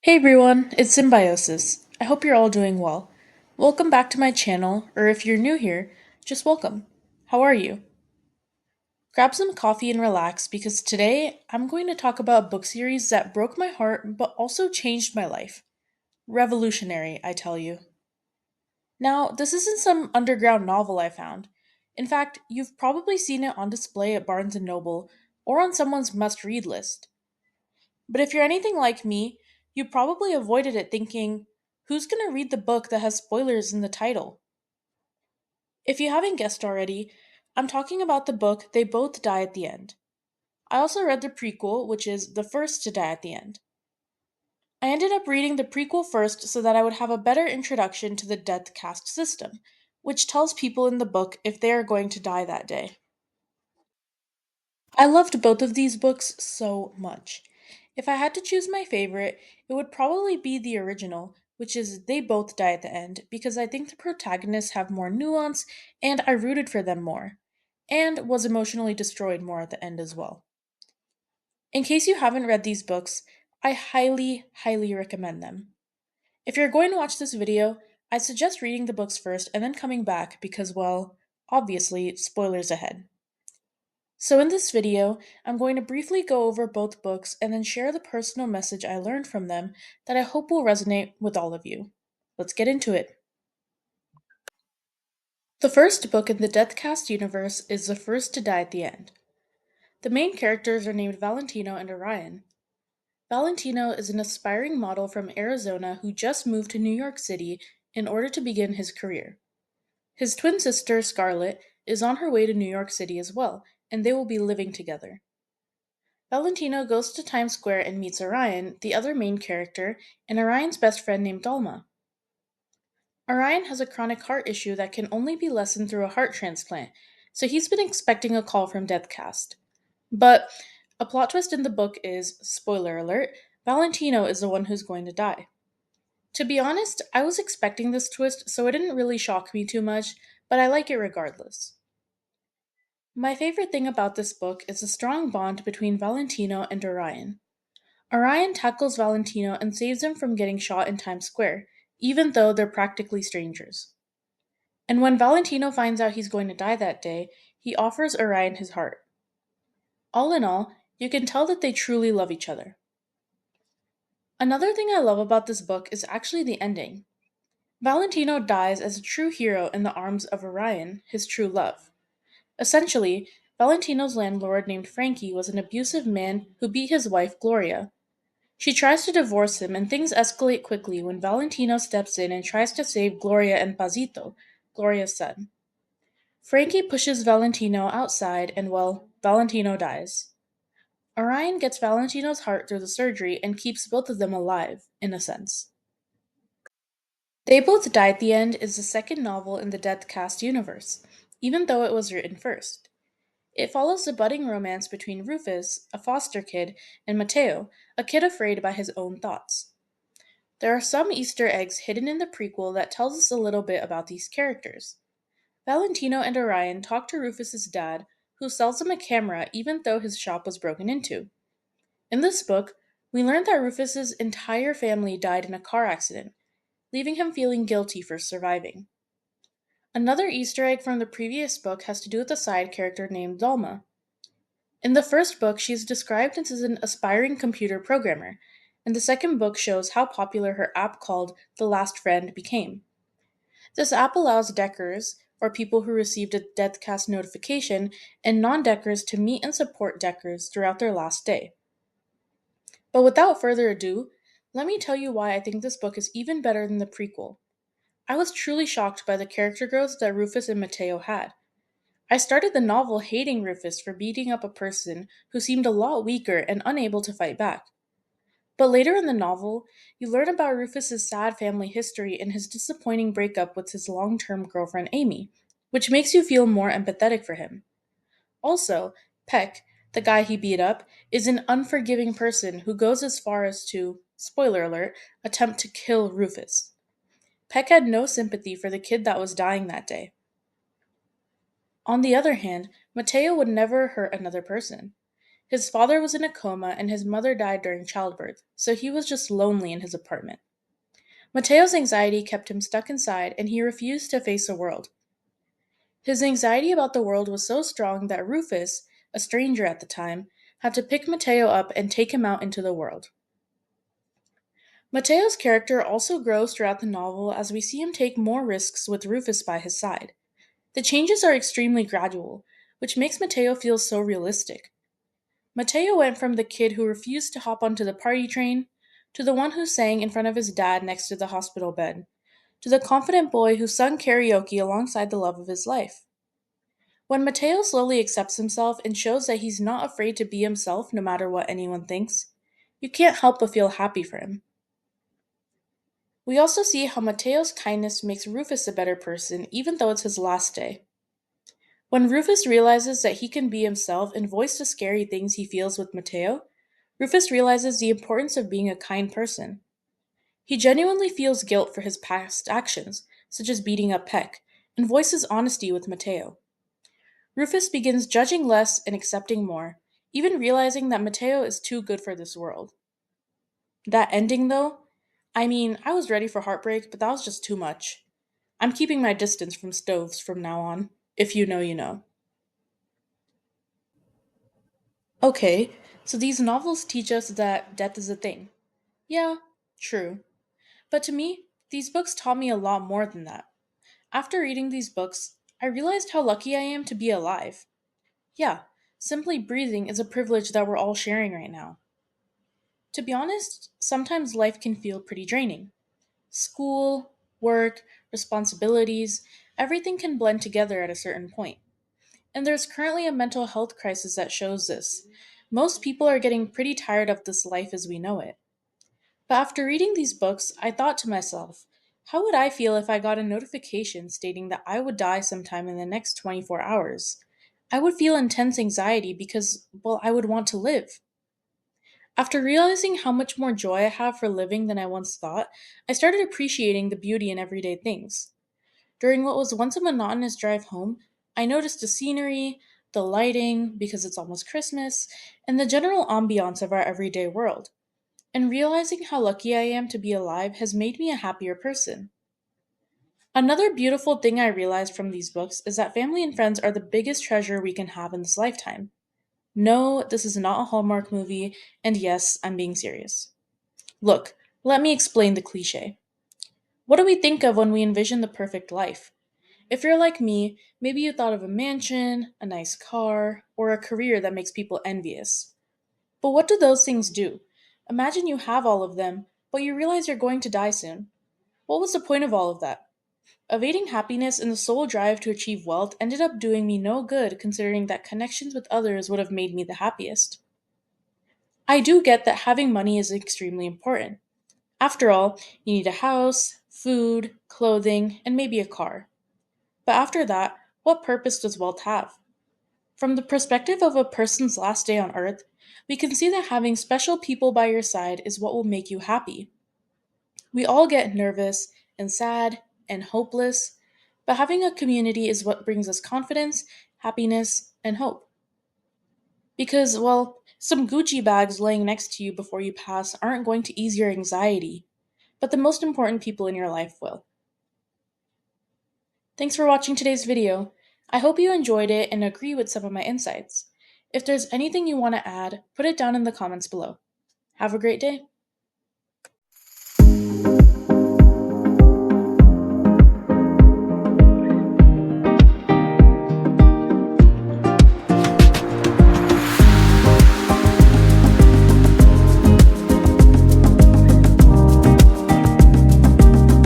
Hey everyone, it's Symbiosis. I hope you're all doing well. Welcome back to my channel, or if you're new here, just welcome. How are you? Grab some coffee and relax because today I'm going to talk about a book series that broke my heart but also changed my life. Revolutionary, I tell you. Now, this isn't some underground novel I found. In fact, you've probably seen it on display at Barnes& and Noble or on someone's must-read list. But if you're anything like me, you probably avoided it thinking, who's going to read the book that has spoilers in the title? If you haven't guessed already, I'm talking about the book They Both Die at the End. I also read the prequel, which is The First to Die at the End. I ended up reading the prequel first so that I would have a better introduction to the Death-Cast system, which tells people in the book if they are going to die that day. I loved both of these books so much. If I had to choose my favorite, it would probably be the original, which is They Both Die at the End, because I think the protagonists have more nuance and I rooted for them more, and was emotionally destroyed more at the end as well. In case you haven't read these books, I highly recommend them. If you're going to watch this video, I suggest reading the books first and then coming back because, well, obviously, spoilers ahead. So, in this video, I'm going to briefly go over both books and then share the personal message I learned from them that I hope will resonate with all of you. Let's get into it. The first book in the Deathcast universe is The First to Die at the End. The main characters are named Valentino and Orion. Valentino is an aspiring model from Arizona who just moved to New York City in order to begin his career. His twin sister, Scarlett, is on her way to New York City as well, and they will be living together. Valentino goes to Times Square and meets Orion, the other main character, and Orion's best friend named Dalma. Orion has a chronic heart issue that can only be lessened through a heart transplant, so he's been expecting a call from Deathcast. But a plot twist in the book is, spoiler alert, Valentino is the one who's going to die. To be honest, I was expecting this twist, so it didn't really shock me too much, but I like it regardless. My favorite thing about this book is the strong bond between Valentino and Orion. Orion tackles Valentino and saves him from getting shot in Times Square, even though they're practically strangers. And when Valentino finds out he's going to die that day, he offers Orion his heart. All in all, you can tell that they truly love each other. Another thing I love about this book is actually the ending. Valentino dies as a true hero in the arms of Orion, his true love. Essentially, Valentino's landlord named Frankie was an abusive man who beat his wife, Gloria. She tries to divorce him, and things escalate quickly when Valentino steps in and tries to save Gloria and Pazito, Gloria's son. Frankie pushes Valentino outside, and well, Valentino dies. Orion gets Valentino's heart through the surgery and keeps both of them alive, in a sense. They Both Die at the End is the second novel in the Deathcast universe, even though it was written first. It follows the budding romance between Rufus, a foster kid, and Mateo, a kid afraid by his own thoughts. There are some Easter eggs hidden in the prequel that tells us a little bit about these characters. Valentino and Orion talk to Rufus's dad, who sells him a camera even though his shop was broken into. In this book, we learn that Rufus's entire family died in a car accident, leaving him feeling guilty for surviving. Another Easter egg from the previous book has to do with a side character named Dalma. In the first book, she is described as an aspiring computer programmer, and the second book shows how popular her app called The Last Friend became. This app allows Deckers, or people who received a Deathcast notification, and non Deckers to meet and support Deckers throughout their last day. But without further ado, let me tell you why I think this book is even better than the prequel. I was truly shocked by the character growth that Rufus and Mateo had. I started the novel hating Rufus for beating up a person who seemed a lot weaker and unable to fight back. But later in the novel, you learn about Rufus's sad family history and his disappointing breakup with his long-term girlfriend Amy, which makes you feel more empathetic for him. Also, Peck, the guy he beat up, is an unforgiving person who goes as far as to, spoiler alert, attempt to kill Rufus. Peck had no sympathy for the kid that was dying that day. On the other hand, Mateo would never hurt another person. His father was in a coma and his mother died during childbirth, so he was just lonely in his apartment. Mateo's anxiety kept him stuck inside and he refused to face the world. His anxiety about the world was so strong that Rufus, a stranger at the time, had to pick Mateo up and take him out into the world. Mateo's character also grows throughout the novel as we see him take more risks with Rufus by his side. The changes are extremely gradual, which makes Mateo feel so realistic. Mateo went from the kid who refused to hop onto the party train, to the one who sang in front of his dad next to the hospital bed, to the confident boy who sung karaoke alongside the love of his life. When Mateo slowly accepts himself and shows that he's not afraid to be himself no matter what anyone thinks, you can't help but feel happy for him. We also see how Mateo's kindness makes Rufus a better person even though it's his last day. When Rufus realizes that he can be himself and voice the scary things he feels with Mateo, Rufus realizes the importance of being a kind person. He genuinely feels guilt for his past actions, such as beating up Peck, and voices honesty with Mateo. Rufus begins judging less and accepting more, even realizing that Mateo is too good for this world. That ending, though, I was ready for heartbreak, but that was just too much. I'm keeping my distance from stoves from now on. If you know, you know. Okay, so these novels teach us that death is a thing. Yeah, true. But to me, these books taught me a lot more than that. After reading these books, I realized how lucky I am to be alive. Yeah, simply breathing is a privilege that we're all sharing right now. To be honest, sometimes life can feel pretty draining. School, work, responsibilities, everything can blend together at a certain point. And there's currently a mental health crisis that shows this. Most people are getting pretty tired of this life as we know it. But after reading these books, I thought to myself, how would I feel if I got a notification stating that I would die sometime in the next 24 hours? I would feel intense anxiety because, well, I would want to live. After realizing how much more joy I have for living than I once thought, I started appreciating the beauty in everyday things. During what was once a monotonous drive home, I noticed the scenery, the lighting, because it's almost Christmas, and the general ambiance of our everyday world. And realizing how lucky I am to be alive has made me a happier person. Another beautiful thing I realized from these books is that family and friends are the biggest treasure we can have in this lifetime. No, this is not a Hallmark movie, and yes, I'm being serious. Look, let me explain the cliche. What do we think of when we envision the perfect life? If you're like me, maybe you thought of a mansion, a nice car, or a career that makes people envious. But what do those things do? Imagine you have all of them, but you realize you're going to die soon. What was the point of all of that? Evading happiness and the sole drive to achieve wealth ended up doing me no good considering that connections with others would have made me the happiest. I do get that having money is extremely important. After all, you need a house, food, clothing, and maybe a car. But after that, what purpose does wealth have? From the perspective of a person's last day on earth, we can see that having special people by your side is what will make you happy. We all get nervous and sad and hopeless, but having a community is what brings us confidence, happiness, and hope. Because, well, some Gucci bags laying next to you before you pass aren't going to ease your anxiety, but the most important people in your life will. Thanks for watching today's video. I hope you enjoyed it and agree with some of my insights. If there's anything you want to add, put it down in the comments below. Have a great day.